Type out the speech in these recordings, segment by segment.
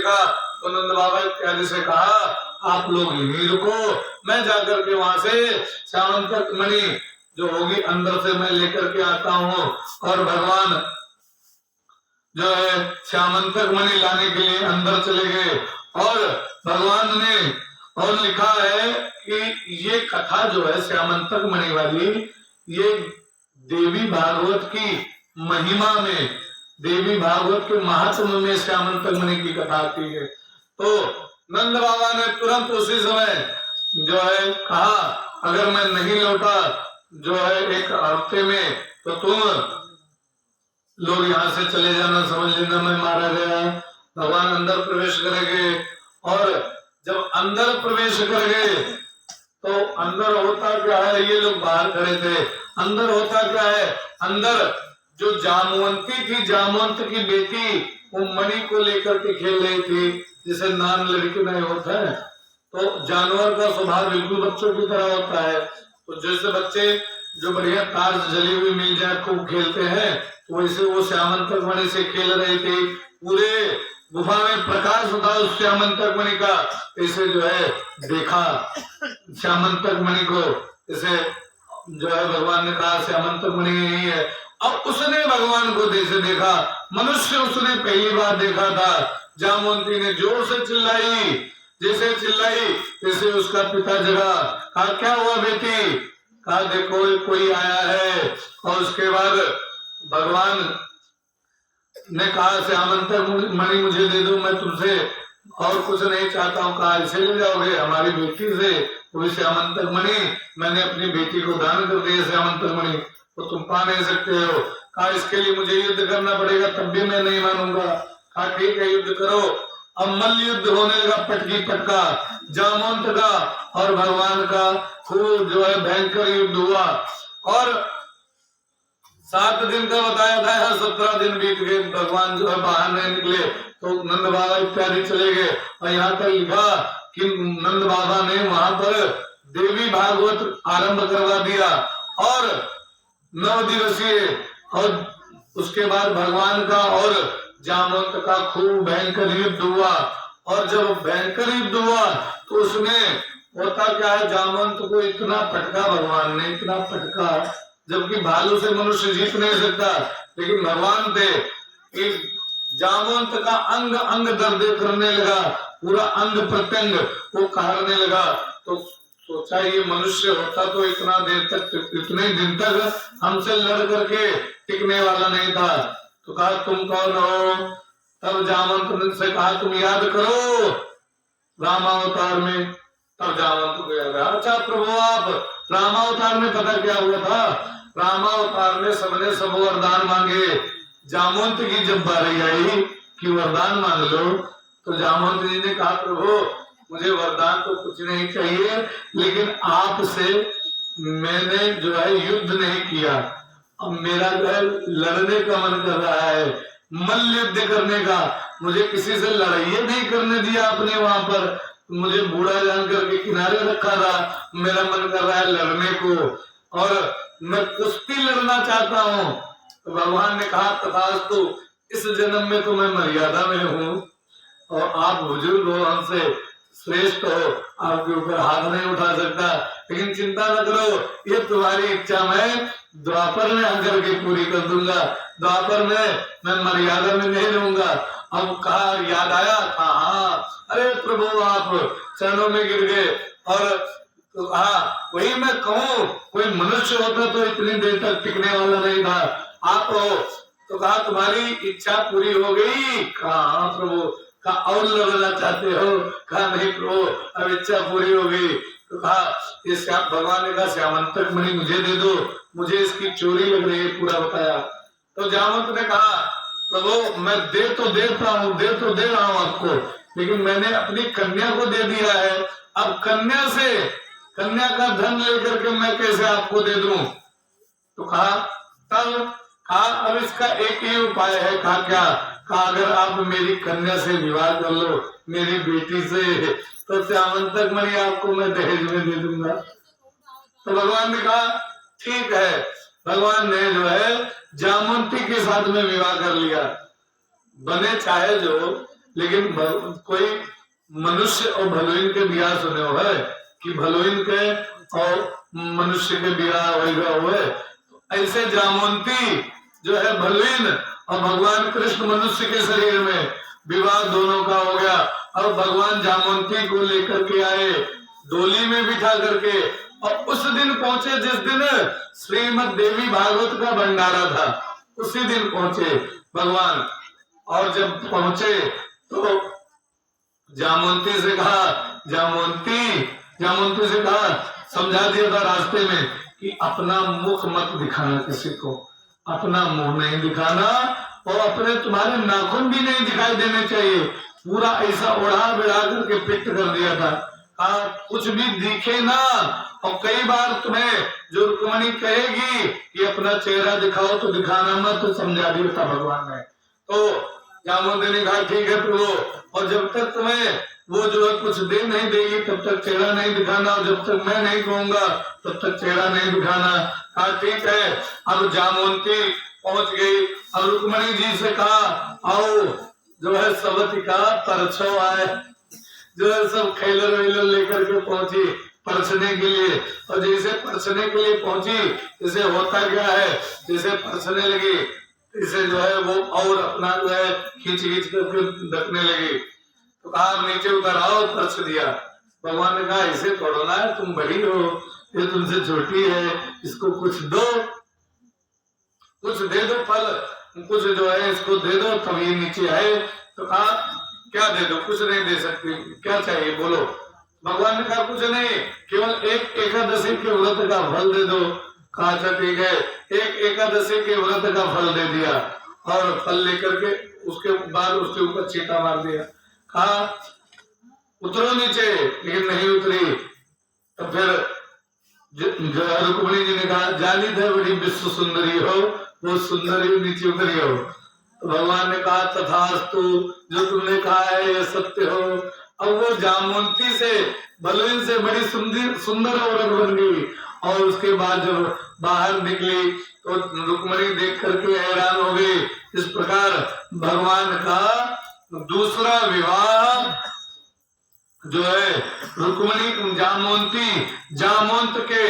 देखा तो नंद बाबा इत्यादि से कहा आप लोग यहीं रुको, मैं जाकर के वहां से श्यामंतक मणि जो होगी अंदर से मैं लेकर के आता हूँ। और भगवान जो है श्यामंतक मणि लाने के लिए अंदर चले गए। और भगवान ने और लिखा है कि ये कथा जो है श्यामंतक मणि वाली, ये देवी भागवत की महिमा में, देवी भागवत के महात्म्य में श्यामंतक मणि की कथा आती है। तो नंद बाबा ने तुरंत उसी समय जो है कहा अगर मैं नहीं लौटा जो है एक हफ्ते में तो तुम लोग यहाँ से चले जाना, समझ लेना मैं मारा गया। भगवान अंदर प्रवेश करेंगे और जब अंदर प्रवेश कर गए तो अंदर होता क्या है, ये लोग बाहर खड़े थे, अंदर होता क्या है, अंदर जो जामवंती थी, जामवंत की बेटी, वो मणि को लेकर के खेल रही थी, जिसे नान लड़की नहीं होता है। तो जानवर का स्वभाव बिल्कुल बच्चों की तरह होता है। तो जैसे बच्चे जो बढ़िया तार जली हुई मिल जाए खूब खेलते हैं, तो वैसे वो श्यामंतक मणि से खेल रहे थे। पूरे गुफा में प्रकाश होता उस श्यामंतक मणि का, इसे जो है देखा श्यामंतक मणि को, इसे जो है भगवान ने कहा श्यामंतक मणि यही है। अब उसने भगवान को जैसे देखा, मनुष्य उसने पहली बार देखा था। जामवंती ने जोर से चिल्लाई, जैसे चिल्लाई जैसे उसका पिता जगा। कहा क्या हुआ बेटी? कहा देखो कोई आया है। और उसके बाद भगवान ने कहा श्यामंतक मणि मुझे दे दो, मैं तुमसे और कुछ नहीं चाहता हूँ। कहा इसे ले जाओगे हमारी बेटी से, वो श्यामंतक मणि मैंने अपनी बेटी को दान कर दिया श्यामंतक मणि, तो तुम पा नहीं सकते हो। कहा इसके लिए मुझे युद्ध करना पड़ेगा, तब भी मैं नहीं मानूंगा। कहा ठीक है युद्ध करो। अब मल्ल युद्ध होने लगा, पटकी पटका, जामवंत का और भगवान का खूब जो है भयंकर युद्ध हुआ। और 7 दिन का बताया था, 17 दिन बीत गए, भगवान जो है बाहर नहीं निकले। तो नंद बाबा इत्यादि चले गए। और यहाँ तक लिखा कि नंद बाबा ने वहां पर देवी भागवत आरंभ करवा दिया और 9 दिवसीय, और उसके बाद भगवान का और जामवंत का खूब भयंकर युद्ध हुआ। और जब भयंकर युद्ध हुआ तो उसमें होता क्या है, जामवंत को इतना पटका भगवान ने, इतना पटका, जबकि भालू से मनुष्य जीत नहीं सकता, लेकिन भगवान थे कि जामवंत का अंग अंग दर्द करने लगा, पूरा अंग प्रत्यंग वो कहरने लगा। तो सोचा ये मनुष्य होता तो इतना देर तक, इतने दिन तक हमसे लड़ करके टिकने वाला नहीं था। तो कहा तुम कौन हो? तब जामवंत से कहा तुम याद करो रामावतार में। तब जामवंत को याद आया, अच्छा प्रभु आप रामावतार में पता क्या हुआ था? रामावतार में सबने सब वरदान मांगे, जामवंत की जब बारी आई कि वरदान मांग लो, तो जामवंत जी ने कहा प्रभु मुझे वरदान तो कुछ नहीं चाहिए, लेकिन आपसे मैंने जो है युद्ध नहीं किया, अब मेरा जो है लड़ने का मन कर रहा है, मल्ल युद्ध करने का। मुझे किसी से लड़ाई नहीं करने दिया आपने, वहां पर मुझे बूढ़ा जान करके किनारे रखा था, मेरा मन कर रहा है लड़ने को और मैं कुश्ती लड़ना चाहता हूँ। तो भगवान ने कहा तथास्तु, इस जन्म में तो मैं मर्यादा में हूँ और आप बुजुर्ग हो, हमसे श्रेष्ठ हो, आपके ऊपर हाथ नहीं उठा सकता, लेकिन चिंता न करो, ये तुम्हारी इच्छा मैं द्वापर में आकर के पूरी कर दूंगा, द्वापर में मैं मर्यादा में नहीं रहूंगा। अब कहा याद आया था, हाँ अरे प्रभु आप चरणों में गिर गए। और तो हाँ वही मैं कहूँ, कोई मनुष्य होता तो इतनी देर तक टिकने वाला नहीं था, आप हो। तो कहा तुम्हारी इच्छा पूरी हो गई? कहा हाँ प्रभु। कहा और लड़ना चाहते हो? कहा नहीं प्रभु अब इच्छा पूरी हो गई। तो कहा इस भगवान ने कहा श्यामंतक मणि मुझे दे दो, मुझे इसकी चोरी लग रही है, पूरा बताया। तो जामवंत ने कहा प्रभु मैं दे तो देता हूँ, दे तो दे रहा हूँ आपको, लेकिन मैंने अपनी कन्या को दे दिया है, अब कन्या से कन्या का धन लेकर के मैं कैसे आपको दे दूं? तो कहा तब कहा अब इसका एक ही उपाय है। कहा क्या? कहा अगर आप मेरी कन्या से विवाह कर लो, मेरी बेटी से, तो श्यामंतक मणि आपको मैं दहेज में दे दूंगा। तो भगवान ने कहा ठीक है। भगवान ने जो है जामवंती के साथ में विवाह कर लिया, बने चाहे जो, लेकिन कोई मनुष्य और भलोइन के बियाह सुने हो है कि भलोइन के और मनुष्य के बियाह होगा हुए। तो ऐसे जामवंती जो है भलोइन और भगवान कृष्ण मनुष्य के शरीर में विवाह दोनों का हो गया। और भगवान जामवंती को लेकर के आए डोली में बिठा करके, और उस दिन पहुंचे जिस दिन श्रीमद देवी भागवत का भंडारा था, उसी दिन पहुंचे भगवान। और जब पहुंचे तो जामवंती से कहा, जामवंती से कहा, समझा दिया था रास्ते में कि अपना मुख मत दिखाना, किसी को अपना मुंह नहीं दिखाना, और अपने तुम्हारे नाखून भी नहीं दिखाई देने चाहिए। पूरा ऐसा उड़ा बिड़ा करके पिट कर दिया था, कहा कुछ भी दिखे ना। और कई बार तुम्हें जो रुक्मणी कहेगी कि अपना चेहरा दिखाओ तो दिखाना मत, तो समझा दिया था भगवान ने। तो जामवंती ने कहा ठीक है प्रभु, और जब तक तुम्हें वो जो है कुछ दे नहीं देगी तब तक चेहरा नहीं दिखाना, और जब तक मैं नहीं कहूंगा तब तक चेहरा नहीं दिखाना। कहा ठीक है। अब जामवंती पहुंच गई। अब रुक्मणी जी से कहा आओ, जो है सवती का परछो आए, जो है सब खेलर वेलर लेकर के पहुंची परछने के लिए। और जैसे परछने के लिए पहुंची, जैसे होता क्या है, जैसे परछने लगी इसे जो है वो और अपना जो है खींच करके ढकने लगी। तो कहा नीचे उतर आओ, परछ दिया। भगवान ने कहा इसे तोड़ो ना, तुम बड़ी हो, ये तुमसे छोटी है, इसको कुछ दो, कुछ दे दो फल, कुछ जो है इसको दे दो तब ये नीचे आए। तो कहा क्या दे दो, कुछ नहीं दे सकती, क्या चाहिए बोलो। भगवान ने कहा कुछ नहीं, केवल एक एकादशी के व्रत का फल दे दो। कहा अच्छा ठीक है। एक एकादशी के व्रत का फल दे दिया, और फल लेकर के उसके बाद उसके ऊपर चीटा मार दिया। कहा उतरो नीचे, लेकिन नहीं उतरी। तो फिर रुक्मणी जी ने कहा जानी थे बड़ी विश्व सुंदरी हो, वो सुंदरी नीचे उतरी हो। तो भगवान ने कहा तथास्तु, जो तुमने कहा है ये सत्य हो। अब वो जामवंती से भलोइन से बड़ी सुंदर औरत बन गई। और उसके बाद जब बाहर निकली तो रुक्मणी देख करके हैरान हो गई। इस प्रकार भगवान का दूसरा विवाह जो है रुक्मणी जामवंत के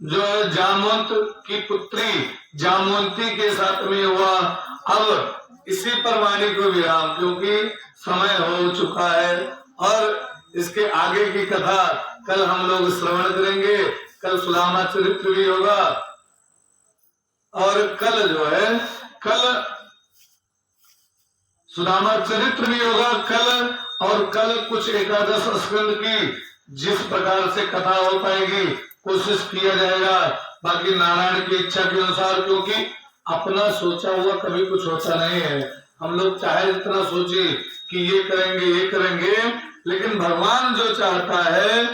जो है जामवंत की पुत्री जामवंती के साथ में हुआ। अब इसी पर वाणी को विराम, क्योंकि समय हो चुका है और इसके आगे की कथा कल हम लोग श्रवण करेंगे। कल सुदामा चरित्र भी होगा, और कल जो है कल सुदामा चरित्र भी होगा कल। और कल कुछ एकादश स्कंद की जिस प्रकार से कथा हो पाएगी कोशिश किया जाएगा, बाकी नारायण की इच्छा के अनुसार, क्योंकि अपना सोचा हुआ कभी कुछ होता नहीं है। हम लोग चाहे जितना सोचे कि ये करेंगे, लेकिन भगवान जो चाहता है